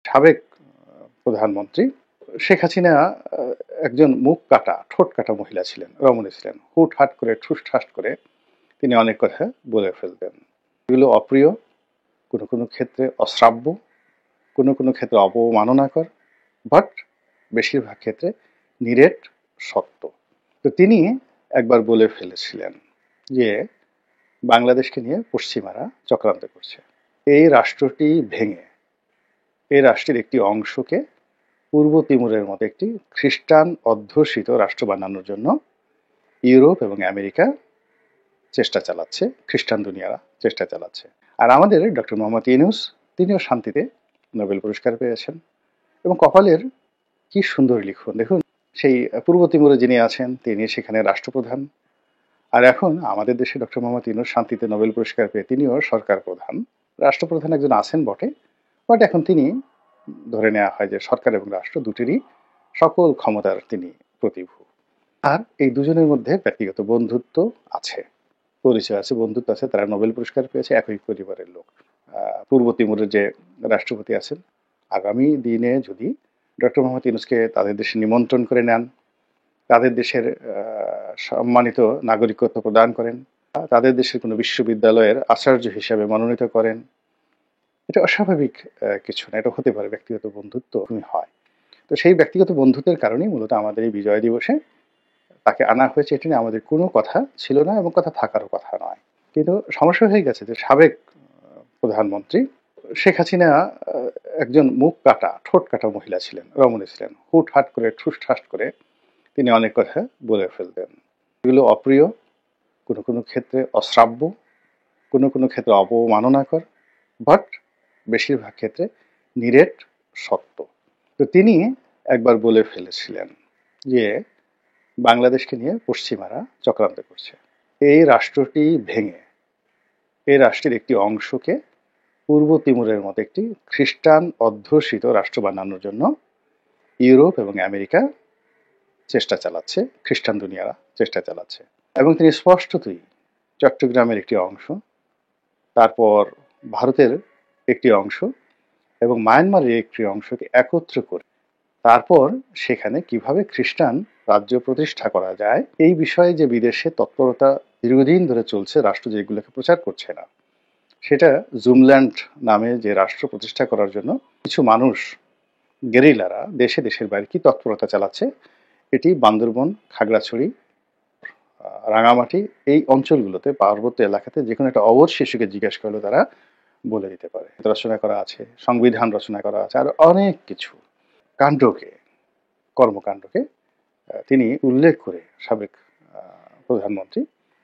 সাবেক প্রধানমন্ত্রী শেখ হাসিনা একজন মুখ কাটা ঠোঁট কাটা মহিলা ছিলেন, রমণী ছিলেন। হুটহাট করে ঠুসঠাস করে তিনি অনেক কথা বলে ফেলতেন। এগুলো অপ্রিয়, কোনো কোনো ক্ষেত্রে অশ্রাব্য, কোনো কোনো ক্ষেত্রে অবমাননাকর, বাট বেশিরভাগ ক্ষেত্রে নিরেট সত্য। তো তিনি একবার বলে ফেলেছিলেন যে বাংলাদেশকে নিয়ে পশ্চিমারা চক্রান্ত করছে। এই রাষ্ট্রটি ভেঙে এই রাষ্ট্রের একটি অংশকে পূর্ব তিমুরের মতো একটি খ্রিস্টান অধ্যুষিত রাষ্ট্র বানানোর জন্য ইউরোপ এবং আমেরিকা চেষ্টা চালাচ্ছে, খ্রিস্টান দুনিয়ারা চেষ্টা চালাচ্ছে। আর আমাদের ডক্টর মোহাম্মদ ইউনূস, তিনিও শান্তিতে নোবেল পুরস্কার পেয়েছেন। এবং কপালের কি সুন্দর লিখন দেখুন, সেই পূর্ব তিমুরে যিনি আছেন তিনি সেখানে রাষ্ট্রপ্রধান। আর এখন আমাদের দেশে ডক্টর মোহাম্মদ ইউনূস শান্তিতে নোবেল পুরস্কার পেয়ে তিনিও সরকার প্রধান। রাষ্ট্রপ্রধান একজন আছেন বটে, বাট এখন তিনি ধরে নেওয়া হয় যে সরকার এবং রাষ্ট্র দুটিরই সকল ক্ষমতার তিনি প্রতিভূ। আর এই দুজনের মধ্যে ব্যক্তিগত বন্ধুত্ব আছে, পরিচয় আছে, বন্ধুত্ব আছে। তারা নোবেল পুরস্কার পেয়েছে, একই পরিবারের লোক। পূর্ব তিমুরের যে রাষ্ট্রপতি আছেন, আগামী দিনে যদি ডক্টর মোহাম্মদ ইউনূসকে তাদের দেশে নিমন্ত্রণ করে নেন, তাদের দেশের সম্মানিত নাগরিকত্ব প্রদান করেন, তাদের দেশের কোনো বিশ্ববিদ্যালয়ের আচার্য হিসাবে মনোনীত করেন, এটা অস্বাভাবিক কিছু না। এটা হতে পারে ব্যক্তিগত বন্ধুত্ব হয়। তো সেই ব্যক্তিগত বন্ধুত্বের কারণেই মূলত আমাদের এই বিজয় দিবসে তাকে আনা হয়েছে। এটা নিয়ে আমাদের কোনো কথা ছিল না এবং কথা থাকারও কথা নয়। কিন্তু সমস্যা হয়ে গেছে যে সাবেক প্রধানমন্ত্রী শেখ হাসিনা একজন মুখ কাটা ঠোঁট কাটা মহিলা ছিলেন, রমণী ছিলেন। হুটহাট করে ঠুসঠাস করে তিনি অনেক কথা বলে ফেলতেন। এগুলো অপ্রিয়, কোনো কোনো ক্ষেত্রে অশ্রাব্য, কোনো কোনো ক্ষেত্রে অবমাননাকর, বাট বেশিরভাগ ক্ষেত্রে নিরেট সত্য। তো তিনি একবার বলে ফেলেছিলেন যে বাংলাদেশকে নিয়ে পশ্চিমারা চক্রান্ত করছে। এই রাষ্ট্রটি ভেঙে এই রাষ্ট্রের একটি অংশকে পূর্ব তিমুরের মতো একটি খ্রিস্টান অধ্যুষিত রাষ্ট্র বানানোর জন্য ইউরোপ এবং আমেরিকা চেষ্টা চালাচ্ছে, খ্রিস্টান দুনিয়ারা চেষ্টা চালাচ্ছে। এবং তিনি স্পষ্টতই চট্টগ্রামের একটি অংশ, তারপর ভারতের একটি অংশ এবং মায়ানমারের একটি অংশকে একত্র করে তারপর সেখানে কিভাবে খ্রিস্টান রাজ্য প্রতিষ্ঠা করা যায় এই বিষয়ে যে বিদেশে তৎপরতা দীর্ঘদিন ধরে চলছে, রাষ্ট্র যেগুলোকে প্রচার করছে না, সেটা জুমল্যান্ড নামে যে রাষ্ট্র প্রতিষ্ঠা করার জন্য কিছু মানুষ, গেরিলারা দেশে দেশের বাইরে কি তৎপরতা চালাচ্ছে, এটি বান্দরবন, খাগড়াছড়ি, রাঙামাটি এই অঞ্চলগুলোতে, পার্বত্য এলাকাতে যে কোনো একটা অবধ শিশুকে জিজ্ঞেস করলে তারা বলে দিতে পারে। রচনা করা আছে, সংবিধান রচনা করা আছে, আর অনেক কিছু কাণ্ডকে, কর্মকাণ্ডকে তিনি উল্লেখ করে সাবেক প্রধানমন্ত্রী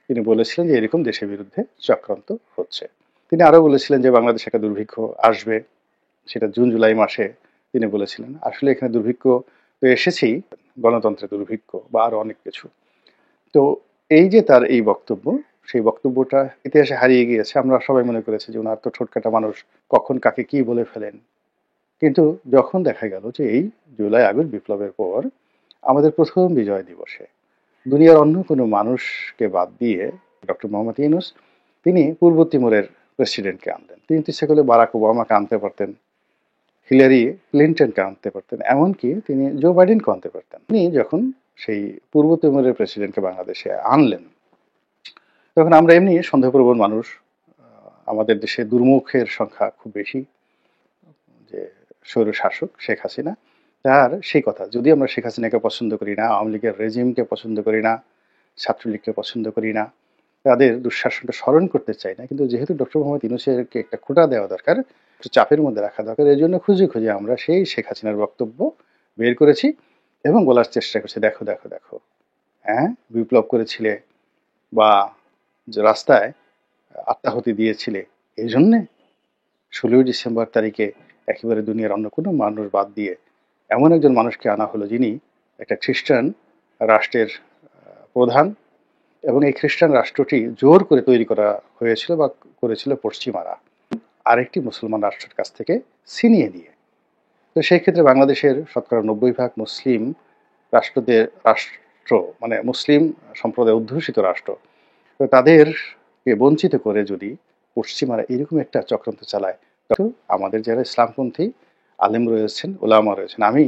তিনি বলেছিলেন যে এরকম দেশের বিরুদ্ধে চক্রান্ত হচ্ছে। তিনি আরো বলেছিলেন যে বাংলাদেশে একটা দুর্ভিক্ষ আসবে, সেটা জুন জুলাই মাসে তিনি বলেছিলেন। আসলে এখানে দুর্ভিক্ষ তো এসেছেই, গণতন্ত্রের দুর্ভিক্ষ বা আরো অনেক কিছু। তো এই যে তার এই বক্তব্য, সেই বক্তব্যটা ইতিহাসে হারিয়ে গিয়েছে। আমরা সবাই মনে করেছি যে ওনার তো ঠোঁটকাটা মানুষ, কখন কাকে কি বলে ফেলেন। কিন্তু যখন দেখা গেল যে এই জুলাই আগস্ট বিপ্লবের পর আমাদের প্রথম বিজয় দিবসে দুনিয়ার অন্য কোনো মানুষকে বাদ দিয়ে ডক্টর মোহাম্মদ ইউনূস তিনি পূর্ব তিমুরের প্রেসিডেন্টকে আনলেন। তিনি ইচ্ছে করলে বারাক ওবামাকে আনতে পারতেন, হিলারি ক্লিন্টনকে আনতে পারতেন, এমনকি তিনি জো বাইডেনকে আনতে পারতেন। তিনি যখন সেই পূর্ব তিমুরের প্রেসিডেন্টকে বাংলাদেশে আনলেন, তখন আমরা এমনি সন্দেহপ্রবণ মানুষ, আমাদের দেশে দুর্মুখের সংখ্যা খুব বেশি, যে স্বৈরশাসক শেখ হাসিনা, তার সেই কথা, যদি আমরা শেখ হাসিনাকে পছন্দ করি না, আওয়ামী লীগের রেজিমকে পছন্দ করি না, ছাত্রলীগকে পছন্দ করি না, তাদের দুঃশাসনটা স্মরণ করতে চাই না, কিন্তু যেহেতু ডক্টর মোহাম্মদ ইউনূসকে একটা খোঁটা দেওয়া দরকার, একটু চাপের মধ্যে রাখা দরকার, এই জন্য খুঁজে খুঁজে আমরা সেই শেখ হাসিনার বক্তব্য বের করেছি এবং বলার চেষ্টা করছি, দেখো দেখো দেখো, হ্যাঁ বিপ্লব করেছিলে বা যে রাস্তায় আত্মাহুতি দিয়েছিলে, এই জন্যে 16ই ডিসেম্বর তারিখে একেবারে দুনিয়ার অন্য কোনো মানুষ বাদ দিয়ে এমন একজন মানুষকে আনা হলো যিনি একটা খ্রিস্টান রাষ্ট্রের প্রধান, এবং এই খ্রিস্টান রাষ্ট্রটি জোর করে তৈরি করা হয়েছিল বা করেছিল পশ্চিমারা আরেকটি মুসলমান রাষ্ট্রের কাছ থেকে ছিনিয়ে নিয়ে। তো সেই ক্ষেত্রে বাংলাদেশের শতকরা 90% মুসলিম রাষ্ট্র, মানে মুসলিম সম্প্রদায় অধ্যুষিত রাষ্ট্র, তো তাদেরকে বঞ্চিত করে যদি পশ্চিমারা এরকম একটা চক্রান্ত চালায়, তখন আমাদের যারা ইসলামপন্থী, আলেম রয়েছেন, ওলামা রয়েছেন। আমি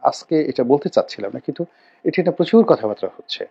আজকে এটা বলতে চাচ্ছিলাম না, কিন্তু এটা প্রচুর কথাবার্তা হচ্ছে।